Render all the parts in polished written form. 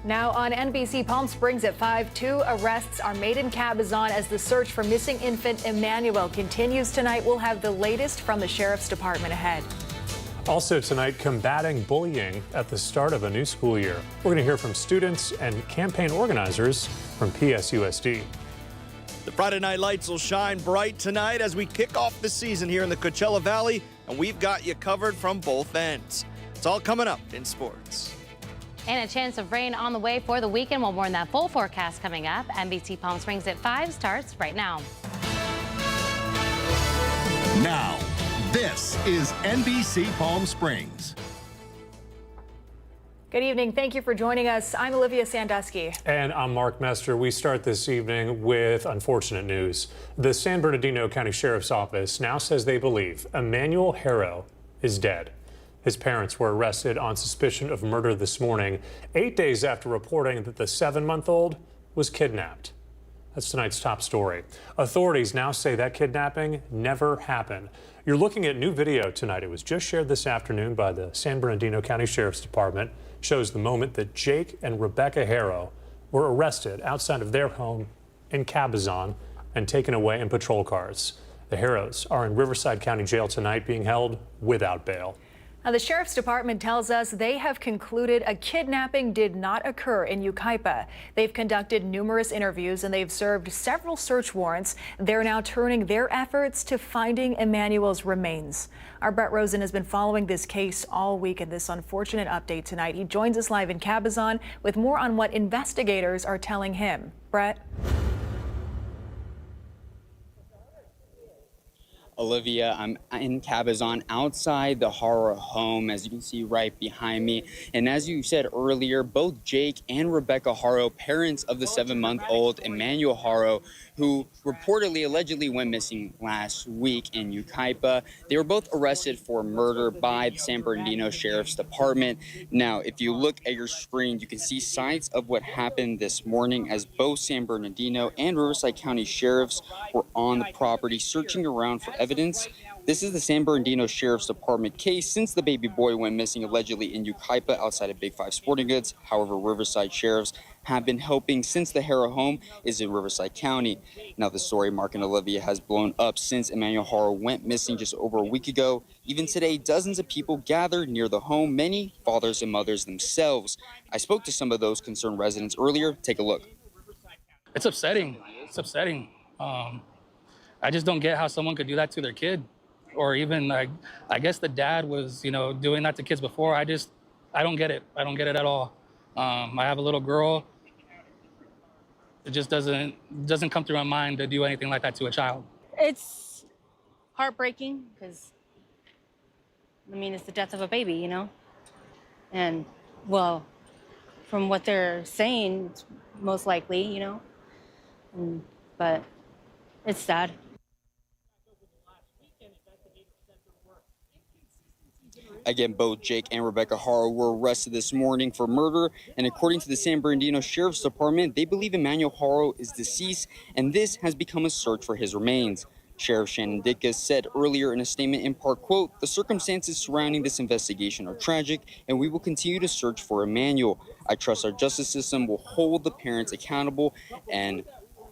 Now on NBC Palm Springs at 5, 2 arrests are made in Cabazon as the search for missing infant Emmanuel continues tonight. We'll have the latest from the Sheriff's Department ahead. Also tonight, combating bullying at the start of a new school year. We're going to hear from students and campaign organizers from PSUSD. The Friday night lights will shine bright tonight as we kick off the season here in the Coachella Valley, and we've got you covered from both ends. It's all coming up in sports. And a chance of rain on the way for the weekend. We'll warn that full forecast coming up. NBC Palm Springs at 5 starts right now. Now, this is NBC Palm Springs. Good evening. Thank you for joining us. I'm Olivia Sandusky. And I'm Mark Mester. We start this evening with unfortunate news. The San Bernardino County Sheriff's Office now says they believe Emmanuel Haro is dead. His parents were arrested on suspicion of murder this morning, 8 days after reporting that the 7-month-old was kidnapped. That's tonight's top story. Authorities now say that kidnapping never happened. You're looking at new video tonight. It was just shared this afternoon by the San Bernardino County Sheriff's Department. Shows the moment that Jake and Rebecca Haro were arrested outside of their home in Cabazon and taken away in patrol cars. The Haros are in Riverside County Jail tonight, being held without bail. Now, the Sheriff's Department tells us they have concluded a kidnapping did not occur in Yucaipa. They've conducted numerous interviews and they've served several search warrants. They're now turning their efforts to finding Emmanuel's remains. Our Brett Rosen has been following this case all week and this unfortunate update tonight. He joins us live in Cabazon with more on what investigators are telling him. Brett? Olivia, I'm in Cabazon outside the Haro home, as you can see right behind me. And as you said earlier, both Jake and Rebecca Haro, parents of the 7-month-old Emmanuel Haro, who reportedly, allegedly went missing last week in Yucaipa. They were both arrested for murder by the San Bernardino Sheriff's Department. Now, if you look at your screen, you can see signs of what happened this morning as both San Bernardino and Riverside County sheriffs were on the property searching around for evidence. This is the San Bernardino Sheriff's Department case since the baby boy went missing allegedly in Yucaipa outside of Big 5 Sporting Goods. However, Riverside sheriffs have been helping since the Haro home is in Riverside County. Now, the story, Mark and Olivia, has blown up since Emmanuel Haro went missing just over a week ago. Even today, dozens of people gathered near the home, many fathers and mothers themselves. I spoke to some of those concerned residents earlier. Take a look. It's upsetting. It's upsetting. I just don't get how someone could do that to their kid. Or even, like, I guess the dad was, doing that to kids before. I don't get it. I don't get it at all. I have a little girl. It just doesn't come through my mind to do anything like that to a child. It's heartbreaking because, it's the death of a baby, And, well, from what they're saying, it's most likely, but it's sad. Again, both Jake and Rebecca Haro were arrested this morning for murder, and according to the San Bernardino Sheriff's Department, they believe Emmanuel Haro is deceased, and this has become a search for his remains. Sheriff Shannon Dickus said earlier in a statement in part, quote, "The circumstances surrounding this investigation are tragic, and we will continue to search for Emmanuel. I trust our justice system will hold the parents accountable," and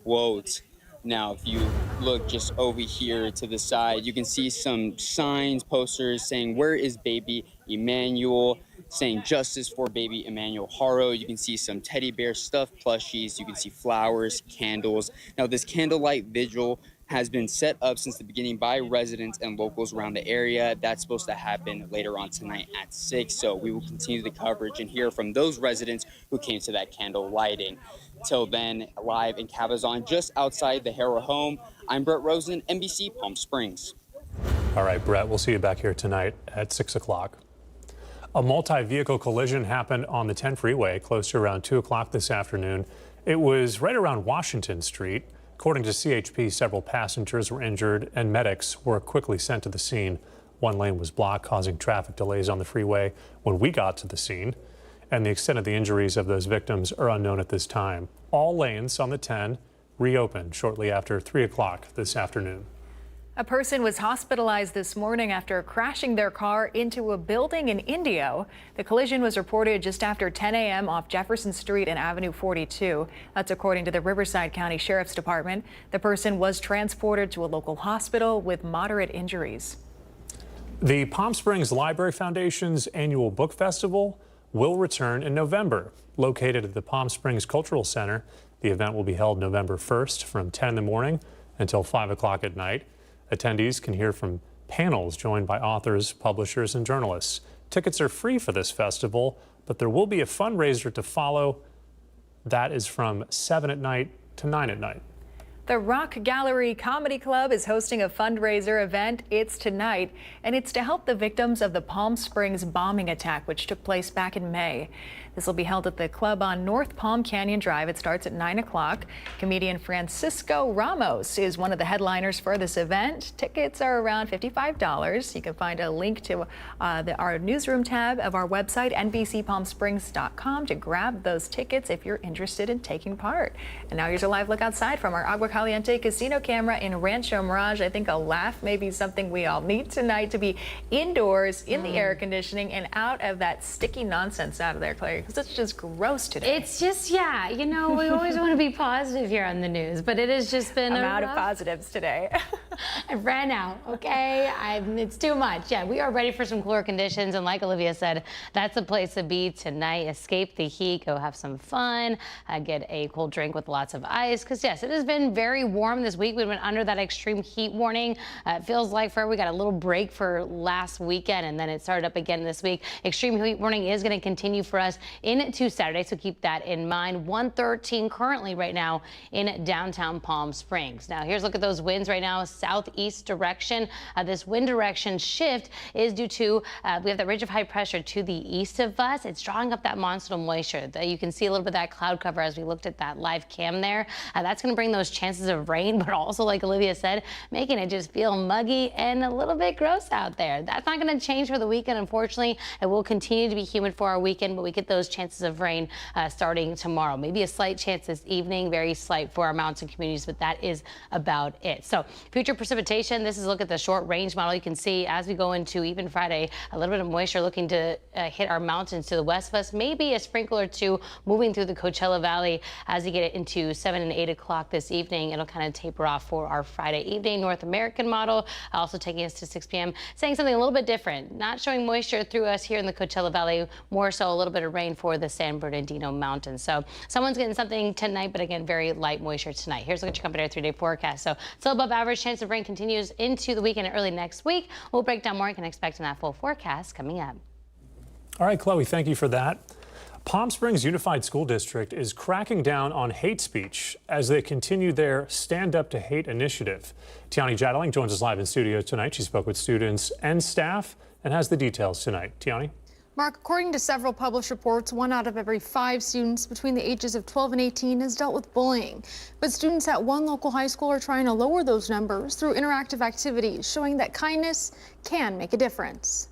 quote. Now, if you look just over here to the side, you can see some signs, posters saying, "Where is baby Emmanuel?" saying "Justice for baby Emmanuel Haro." You can see some teddy bear stuffed plushies. You can see flowers, candles. Now, this candlelight vigil has been set up since the beginning by residents and locals around the area. That's supposed to happen later on tonight at 6. So we will continue the coverage and hear from those residents who came to that candle lighting. Till then, live in Cabazon, just outside the Haro home, I'm Brett Rosen, NBC Palm Springs. All right, Brett, we'll see you back here tonight at 6 o'clock. A multi-vehicle collision happened on the 10 freeway close to around 2 o'clock this afternoon. It was right around Washington Street. According to CHP, several passengers were injured and medics were quickly sent to the scene. One lane was blocked, causing traffic delays on the freeway when we got to the scene. And the extent of the injuries of those victims are unknown at this time. All lanes on the 10 reopened shortly after 3 o'clock this afternoon. A person was hospitalized this morning after crashing their car into a building in Indio. The collision was reported just after 10 a.m. off Jefferson Street and Avenue 42. That's according to the Riverside County Sheriff's Department. The person was transported to a local hospital with moderate injuries. The Palm Springs Library Foundation's annual book festival will return in November. Located at the Palm Springs Cultural Center, the event will be held November 1st from 10 in the morning until 5 o'clock at night. Attendees can hear from panels joined by authors, publishers, and journalists. Tickets are free for this festival, but there will be a fundraiser to follow. That is from 7 at night to 9 at night. The Rock Gallery Comedy Club is hosting a fundraiser event. It's tonight, and it's to help the victims of the Palm Springs bombing attack, which took place back in May. This will be held at the club on North Palm Canyon Drive. It starts at 9 o'clock. Comedian Francisco Ramos is one of the headliners for this event. Tickets are around $55. You can find a link to our newsroom tab of our website, NBCPalmSprings.com, to grab those tickets if you're interested in taking part. And now here's a live look outside from our Agua Caliente casino camera in Rancho Mirage. I think a laugh may be something we all need tonight, to be indoors in the air conditioning and out of that sticky nonsense out of there, Clary, because it's just gross today. It's just, yeah, you know, we always want to be positive here on the news, but it has just been I'm out of positives today. I ran out, okay? It's too much. Yeah, we are ready for some cooler conditions, and like Olivia said, that's the place to be tonight. Escape the heat, go have some fun, get a cool drink with lots of ice, because yes, it has been very warm this week. We've been under that extreme heat warning. It feels like we got a little break for last weekend, and then it started up again this week. Extreme heat warning is going to continue for us into Saturday, so keep that in mind. 113 currently right now in downtown Palm Springs. Now here's a look at those winds right now, southeast direction. This wind direction shift is due to we have the ridge of high pressure to the east of us. It's drawing up that monsoonal moisture. You can see a little bit of that cloud cover as we looked at that live cam there. That's going to bring those chances of rain, but also, like Olivia said, making it just feel muggy and a little bit gross out there. That's not going to change for the weekend, unfortunately. It will continue to be humid for our weekend, but we get those chances of rain starting tomorrow. Maybe a slight chance this evening, very slight for our mountain communities, but that is about it. So future precipitation, this is a look at the short range model. You can see as we go into even Friday, a little bit of moisture looking to hit our mountains to the west of us, maybe a sprinkle or two moving through the Coachella Valley as you get it into 7 and 8 o'clock this evening. It'll kind of taper off for our Friday evening. North American model also taking us to 6 p.m. saying something a little bit different, not showing moisture through us here in the Coachella Valley, more so a little bit of rain for the San Bernardino Mountains. So someone's getting something tonight, but again, very light moisture tonight. Here's a look at your company 3-day forecast. So still above average chance of rain continues into the weekend and early next week. We'll break down more. You can expect in that full forecast coming up. All right, Chloe, thank you for that. Palm Springs Unified School District is cracking down on hate speech as they continue their Stand Up to Hate initiative. Tiani Jadling joins us live in studio tonight. She spoke with students and staff and has the details tonight. Tiani? Mark, according to several published reports, 1 out of every 5 students between the ages of 12 and 18 has dealt with bullying. But students at one local high school are trying to lower those numbers through interactive activities, showing that kindness can make a difference.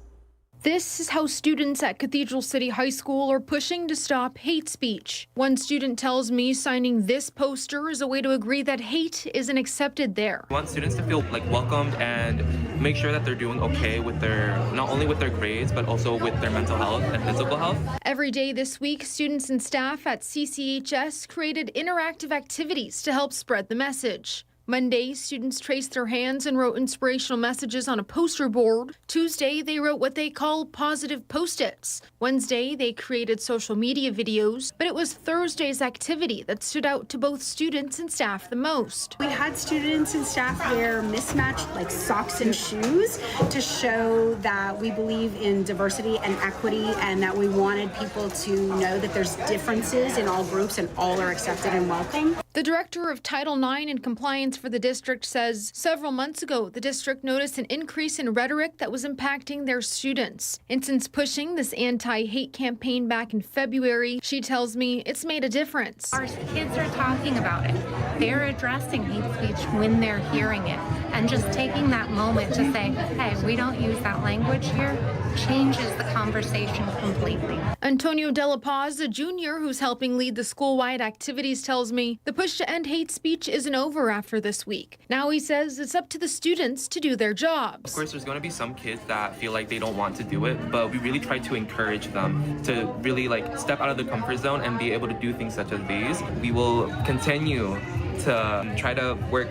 This is how students at Cathedral City High School are pushing to stop hate speech. One student tells me signing this poster is a way to agree that hate isn't accepted there. I want students to feel like welcomed and make sure that they're doing okay with their, not only with their grades, but also with their mental health and physical health. Every day this week, students and staff at CCHS created interactive activities to help spread the message. Monday, students traced their hands and wrote inspirational messages on a poster board. Tuesday, they wrote what they call positive post-its. Wednesday, they created social media videos, but it was Thursday's activity that stood out to both students and staff the most. We had students and staff wear mismatched like socks and shoes to show that we believe in diversity and equity and that we wanted people to know that there's differences in all groups and all are accepted and welcome. The director of Title IX and Compliance for the district says several months ago, the district noticed an increase in rhetoric that was impacting their students. And since pushing this anti-hate campaign back in February, she tells me it's made a difference. Our kids are talking about it. They're addressing hate speech when they're hearing it. And just taking that moment to say, hey, we don't use that language here, changes the conversation completely. Antonio De La Paz, a junior who's helping lead the school-wide activities, tells me the push to end hate speech isn't over after this week. Now he says it's up to the students to do their jobs. Of course, there's going to be some kids that feel like they don't want to do it, but we really try to encourage them to really step out of the comfort zone and be able to do things such as these. We will continue to try to work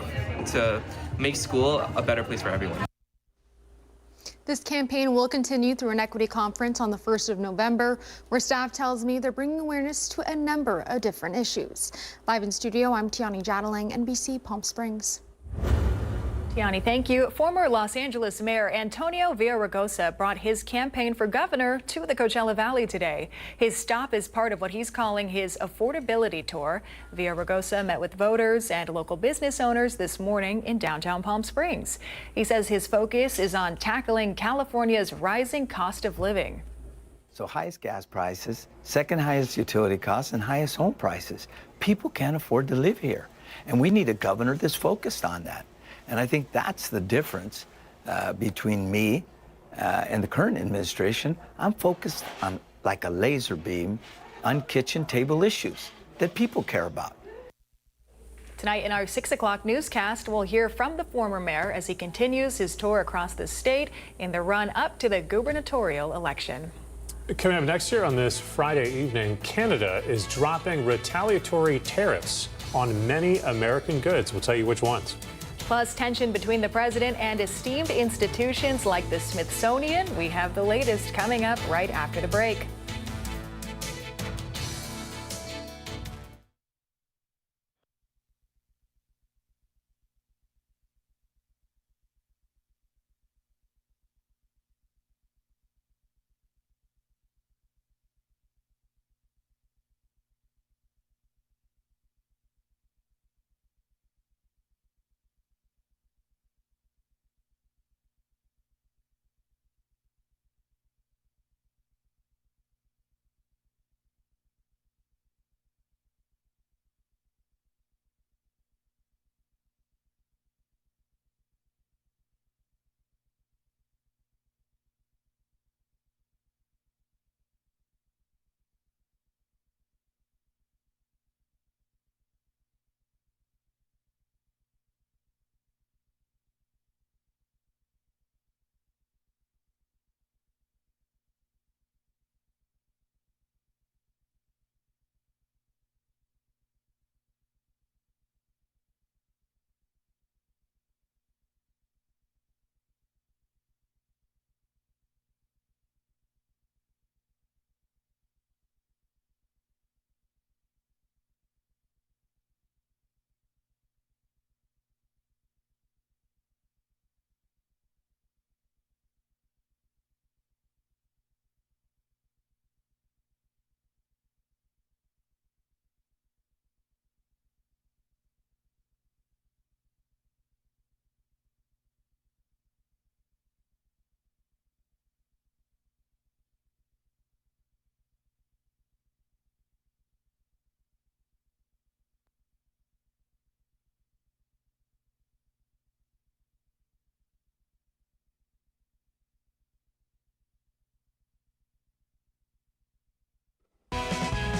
to make school a better place for everyone. This campaign will continue through an equity conference on the 1st of November, where staff tells me they're bringing awareness to a number of different issues. Live in studio, I'm Tiani Jadaling, NBC Palm Springs. Tiani, thank you. Former Los Angeles Mayor Antonio Villaraigosa brought his campaign for governor to the Coachella Valley today. His stop is part of what he's calling his affordability tour. Villaraigosa met with voters and local business owners this morning in downtown Palm Springs. He says his focus is on tackling California's rising cost of living. So highest gas prices, second highest utility costs, and highest home prices. People can't afford to live here. And we need a governor that's focused on that. And I think that's the difference between me and the current administration. I'm focused on, like a laser beam, on kitchen table issues that people care about. Tonight in our 6 o'clock newscast, we'll hear from the former mayor as he continues his tour across the state in the run up to the gubernatorial election. Coming up next year on this Friday evening, Canada is dropping retaliatory tariffs on many American goods. We'll tell you which ones. Plus, tension between the president and esteemed institutions like the Smithsonian. We have the latest coming up right after the break.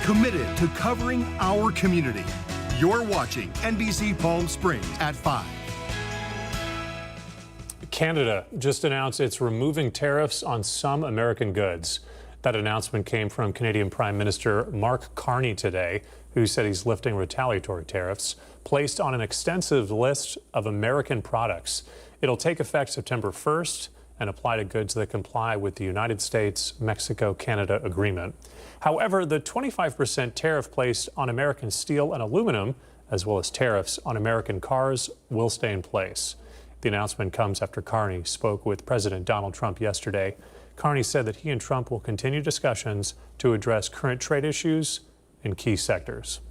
Committed to covering our community. You're watching NBC Palm Springs at 5. Canada just announced it's removing tariffs on some American goods. That announcement came from Canadian Prime Minister Mark Carney today, who said he's lifting retaliatory tariffs placed on an extensive list of American products. It'll take effect September 1st and apply to goods that comply with the United States-Mexico-Canada agreement. However, the 25% tariff placed on American steel and aluminum, as well as tariffs on American cars, will stay in place. The announcement comes after Carney spoke with President Donald Trump yesterday. Carney said that he and Trump will continue discussions to address current trade issues in key sectors.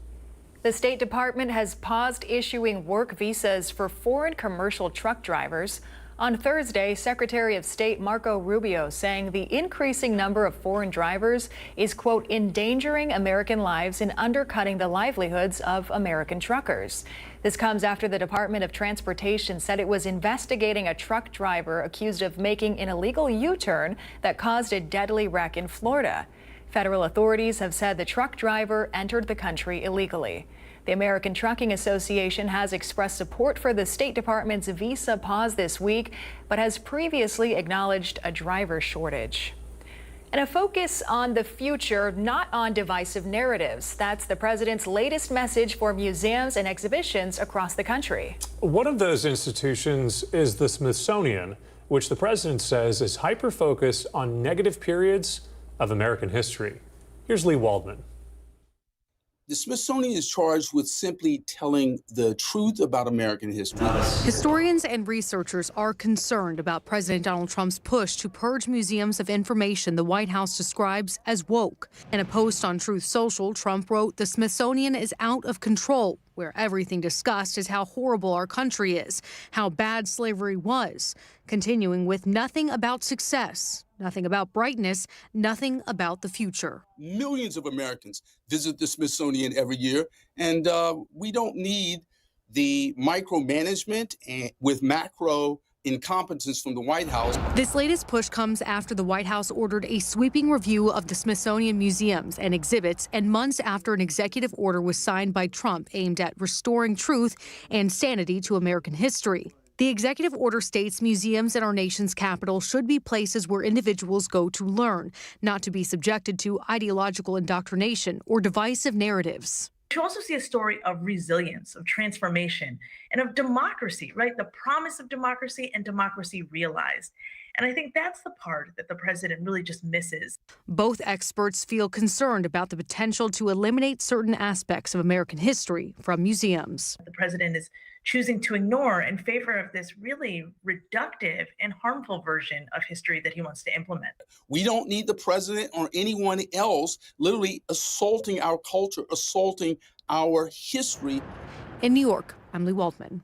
The State Department has paused issuing work visas for foreign commercial truck drivers. On Thursday, Secretary of State Marco Rubio saying the increasing number of foreign drivers is, quote, endangering American lives and undercutting the livelihoods of American truckers. This comes after the Department of Transportation said it was investigating a truck driver accused of making an illegal U-turn that caused a deadly wreck in Florida. Federal authorities have said the truck driver entered the country illegally. The American Trucking Association has expressed support for the State Department's visa pause this week, but has previously acknowledged a driver shortage. And a focus on the future, not on divisive narratives. That's the president's latest message for museums and exhibitions across the country. One of those institutions is the Smithsonian, which the president says is hyper-focused on negative periods of American history. Here's Lee Waldman. The Smithsonian is charged with simply telling the truth about American history. Historians and researchers are concerned about President Donald Trump's push to purge museums of information the White House describes as woke. In a post on Truth Social, Trump wrote, "The Smithsonian is out of control, where everything discussed is how horrible our country is, how bad slavery was," continuing with nothing about success, nothing about brightness, nothing about the future. Millions of Americans visit the Smithsonian every year, and we don't need the micromanagement with macro incompetence from the White House. This latest push comes after the White House ordered a sweeping review of the Smithsonian museums and exhibits, and months after an executive order was signed by Trump aimed at restoring truth and sanity to American history. The executive order states museums in our nation's capital should be places where individuals go to learn, not to be subjected to ideological indoctrination or divisive narratives. You also see a story of resilience, of transformation, and of democracy, right? The promise of democracy and democracy realized. And I think that's the part that the president really just misses. Both experts feel concerned about the potential to eliminate certain aspects of American history from museums. The president is choosing to ignore in favor of this really reductive and harmful version of history that he wants to implement. We don't need the president or anyone else literally assaulting our culture, assaulting our history. In New York, I'm Lee Waldman.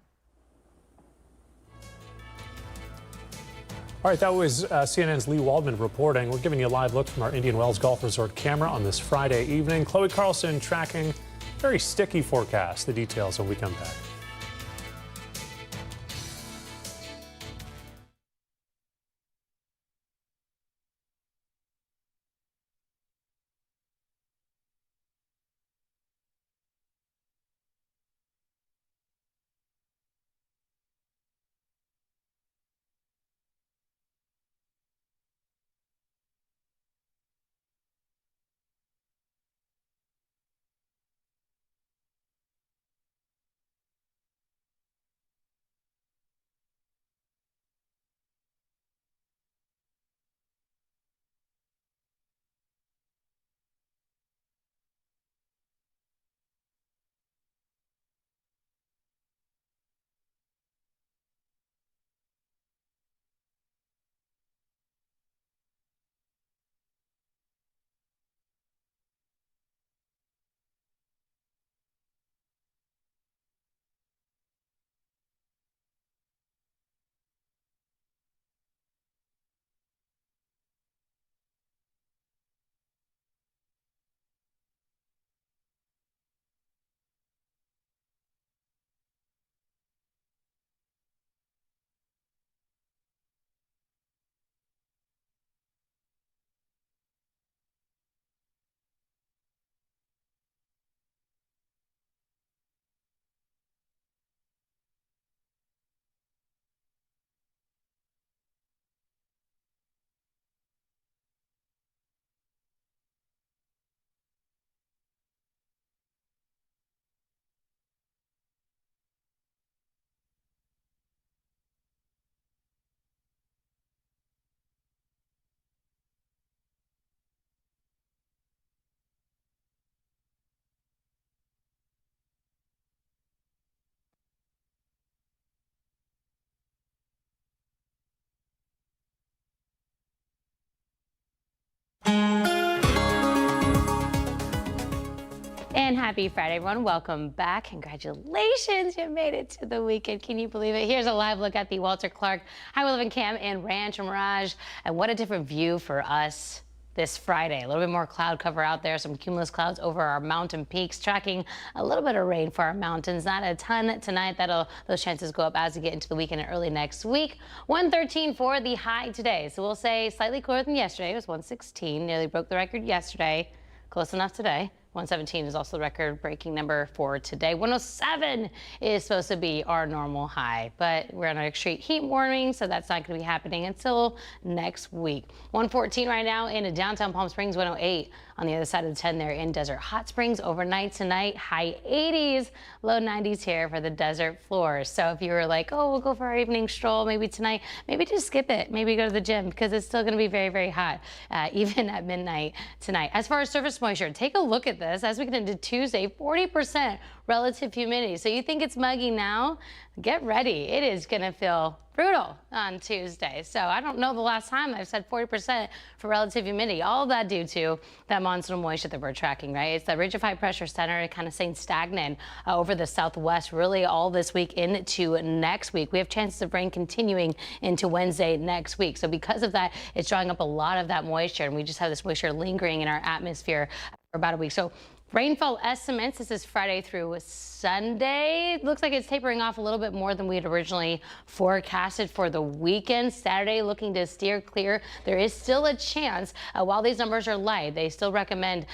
All right, that was CNN's Lee Waldman reporting. We're giving you a live look from our Indian Wells Golf Resort camera on this Friday evening. Chloe Carlson tracking very sticky forecast. The details when we come back. happy Friday, everyone. Welcome back. Congratulations, you made it to the weekend. Can you believe it? Here's a live look at the Walter Clark Highway 11 Cam and Ranch and Mirage. And what a different view for us this Friday. A little bit more cloud cover out there, some cumulus clouds over our mountain peaks, tracking a little bit of rain for our mountains. Not a ton tonight. Those chances go up as we get into the weekend and early next week. 113 for the high today. So we'll say slightly cooler than yesterday. It was 116. Nearly broke the record yesterday. Close enough today. 117 is also the record-breaking number for today. 107 is supposed to be our normal high, but we're on an extreme heat warning, so that's not going to be happening until next week. 114 right now in downtown Palm Springs, 108 on the other side of the 10 there in Desert Hot Springs. Overnight tonight, high 80s, low 90s here for the desert floors. So if you were like, oh, we'll go for our evening stroll maybe tonight, maybe just skip it. Maybe go to the gym because it's still going to be very, very hot, even at midnight tonight. As far as surface moisture, take a look at this. As we get into Tuesday, 40% relative humidity. So you think it's muggy now? Get ready. It is going to feel brutal on Tuesday. So I don't know the last time I've said 40% for relative humidity. All of that due to that monsoonal moisture that we're tracking, right? It's the ridge of high pressure center kind of staying stagnant over the southwest really all this week into next week. We have chances of rain continuing into Wednesday next week. So because of that, it's drawing up a lot of that moisture, and we just have this moisture lingering in our atmosphere for about a week. So rainfall estimates, this is Friday through Sunday. It looks like it's tapering off a little bit more than we had originally forecasted for the weekend. Saturday looking to steer clear. There is still a chance, while these numbers are light, they still recommend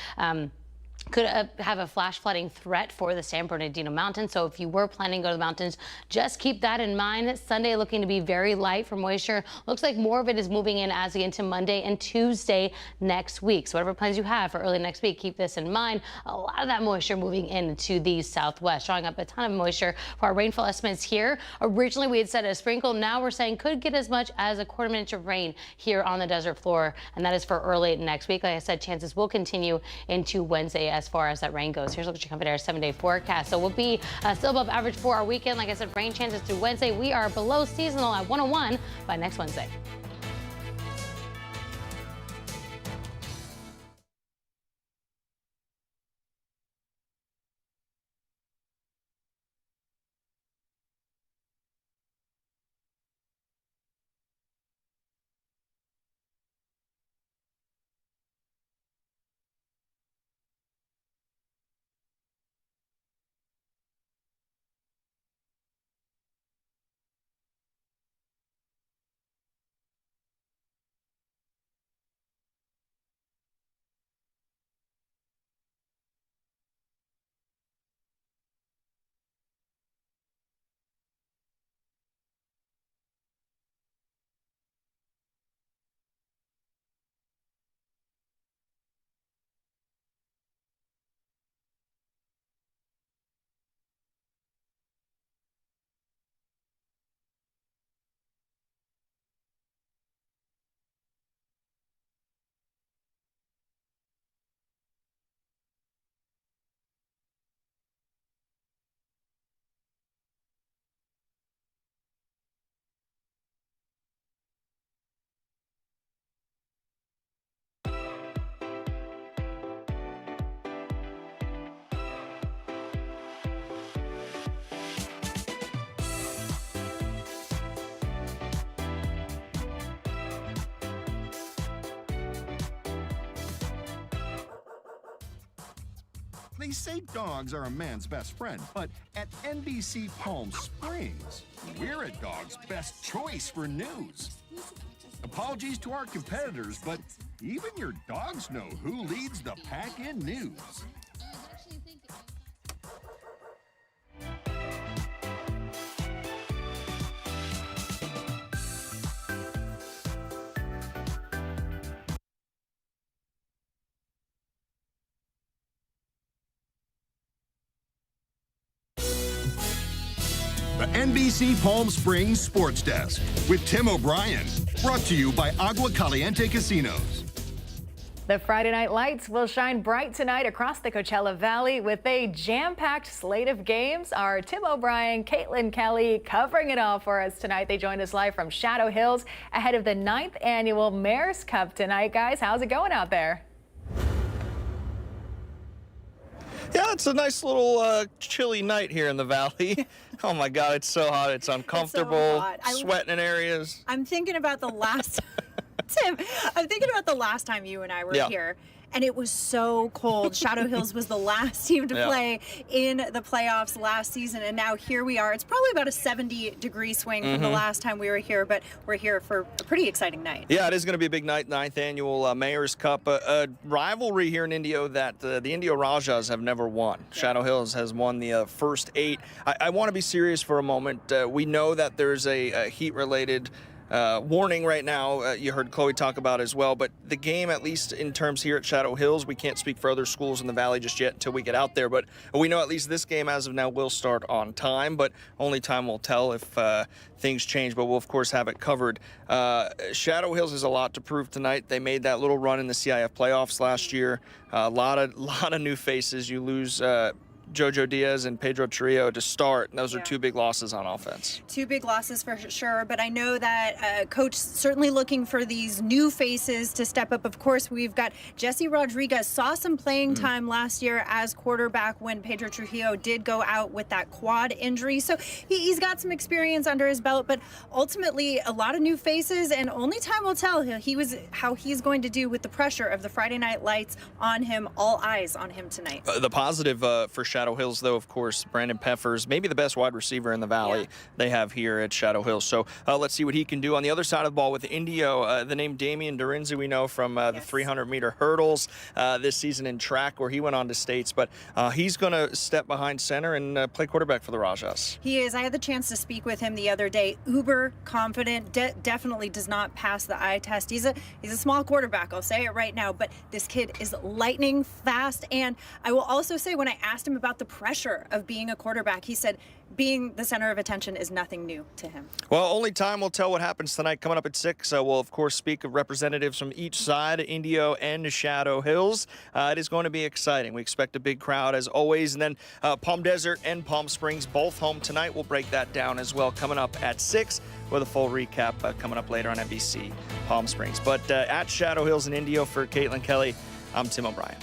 could have a flash flooding threat for the San Bernardino Mountains. So if you were planning to go to the mountains, just keep that in mind. Sunday looking to be very light for moisture. Looks like more of it is moving in as we get into Monday and Tuesday next week. So whatever plans you have for early next week, keep this in mind. A lot of that moisture moving into the southwest, drawing up a ton of moisture for our rainfall estimates here. Originally, we had said a sprinkle. Now we're saying could get as much as a quarter inch of rain here on the desert floor. And that is for early next week. Like I said, chances will continue into Wednesday as far as that rain goes. Here's a look at your Comfort Air 7-day forecast. So we'll be still above average for our weekend. Like I said, rain chances through Wednesday. We are below seasonal at 101 by next Wednesday. They say dogs are a man's best friend, but at NBC Palm Springs, we're a dog's best choice for news. Apologies to our competitors, but even your dogs know who leads the pack in news. The NBC Palm Springs Sports Desk with Tim O'Brien. Brought to you by Agua Caliente Casinos. The Friday Night Lights will shine bright tonight across the Coachella Valley with a jam-packed slate of games. Our Tim O'Brien, Caitlin Kelly covering it all for us tonight. They joined us live from Shadow Hills ahead of the 9th annual Mayor's Cup tonight. Guys, how's it going out there? Yeah, it's a nice little chilly night here in the valley. Oh my God, it's so hot. It's uncomfortable. It's so hot. Sweating in areas. I'm thinking about the last Tim, I'm thinking about the last time you and I were here. And it was so cold. Shadow Hills was the last team to play in the playoffs last season. And now here we are. It's probably about a 70-degree swing from the last time we were here, but we're here for a pretty exciting night. Yeah, it is going to be a big night, 9th annual Mayor's Cup. A rivalry here in Indio that the Indio Rajas have never won. Yeah. Shadow Hills has won the first 8. I want to be serious for a moment. We know that there's a heat-related warning right now. You heard Chloe talk about as well, but the game, at least in terms here at Shadow Hills, we can't speak for other schools in the valley just yet until we get out there, but we know at least this game as of now will start on time, but only time will tell if things change, but we'll of course have it covered. Shadow Hills has a lot to prove tonight. They made that little run in the CIF playoffs last year. A lot of new faces. You lose Jojo Diaz and Pedro Trillo to start. And those are 2 big losses on offense. 2 big losses for sure, but I know that Coach certainly looking for these new faces to step up. Of course, we've got Jesse Rodriguez, saw some playing time last year as quarterback when Pedro Trujillo did go out with that quad injury. So he's got some experience under his belt, but ultimately a lot of new faces, and only time will tell how he's going to do with the pressure of the Friday night lights on him, all eyes on him tonight. The positive for Shadow Hills, though, of course, Brandon Peffers, maybe the best wide receiver in the valley they have here at Shadow Hills. So let's see what he can do. On the other side of the ball with Indio, the name Damian Dorinzi we know from the 300-meter hurdles this season in track, where he went on to states, but he's going to step behind center and play quarterback for the Rajas. He is. I had the chance to speak with him the other day. Uber confident, definitely does not pass the eye test. He's a small quarterback, I'll say it right now, but this kid is lightning fast. And I will also say, when I asked him about the pressure of being a quarterback, he said being the center of attention is nothing new to him. Well, only time will tell what happens tonight. Coming up at 6, we'll of course speak of representatives from each side, Indio and Shadow Hills. It is going to be exciting. We expect a big crowd as always, and then Palm Desert and Palm Springs both home tonight. We'll break that down as well coming up at 6 with a full recap coming up later on NBC Palm Springs. But at Shadow Hills and Indio, for Caitlin Kelly, I'm Tim O'Brien.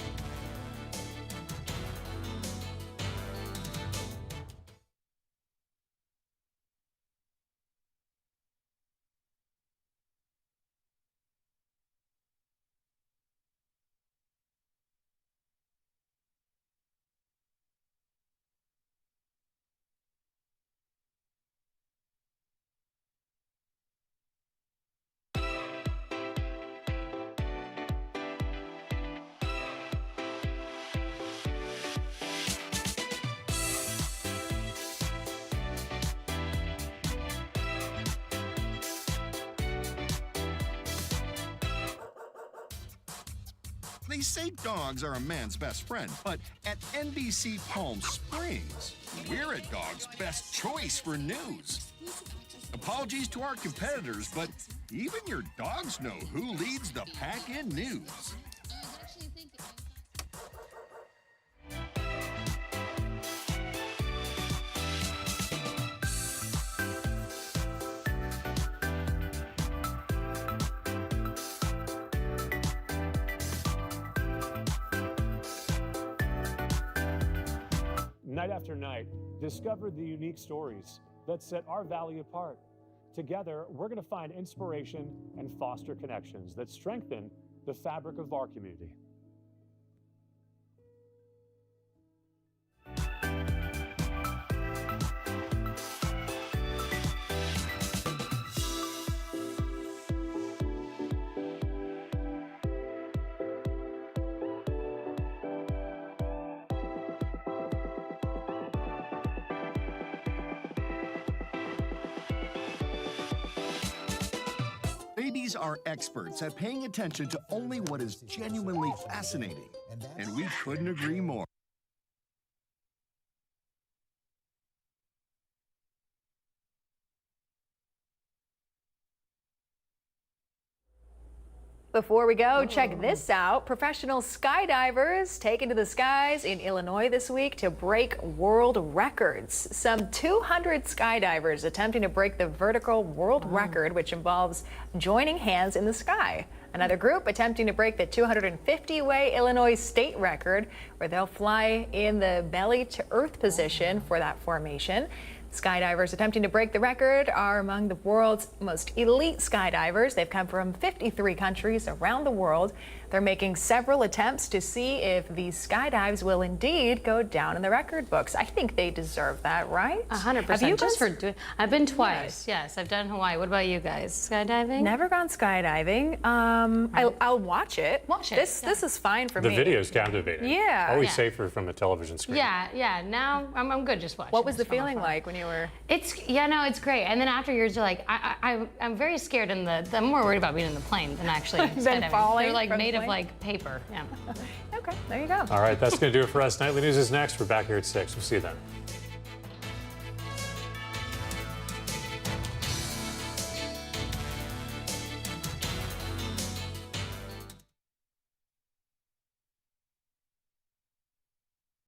They say dogs are a man's best friend, but at NBC Palm Springs, we're a dog's best choice for news. Apologies to our competitors, but even your dogs know who leads the pack in news. Night after night, discover the unique stories that set our valley apart. Together, we're going to find inspiration and foster connections that strengthen the fabric of our community. Babies are experts at paying attention to only what is genuinely fascinating, and we couldn't agree more. Before we go, check this out. Professional skydivers taken to the skies in Illinois this week to break world records. Some 200 skydivers attempting to break the vertical world record, which involves joining hands in the sky. Another group attempting to break the 250-way Illinois state record, where they'll fly in the belly-to-earth position for that formation. Skydivers attempting to break the record are among the world's most elite skydivers. They've come from 53 countries around the world. They're making several attempts to see if these skydives will indeed go down in the record books. I think they deserve that, right? 100%. Have you Just guys? for doing. I've been twice. Yes, I've done Hawaii. What about you guys? Skydiving? Never gone skydiving. I'll watch it. Watch it. This is fine for The me. video's captivating. Yeah. Always Yeah. safer from a television screen. Yeah. Now I'm good just watching. What was the It's fun, feeling fun. like when you were? It's great. And then after you're like, I'm very scared I'm more worried about being in the plane than actually skydiving. falling They're like from the made of plane? like paper. Yeah. Okay, there you go. All right, that's going to do it for us. Nightly News is next. We're back here at 6. We'll see you then.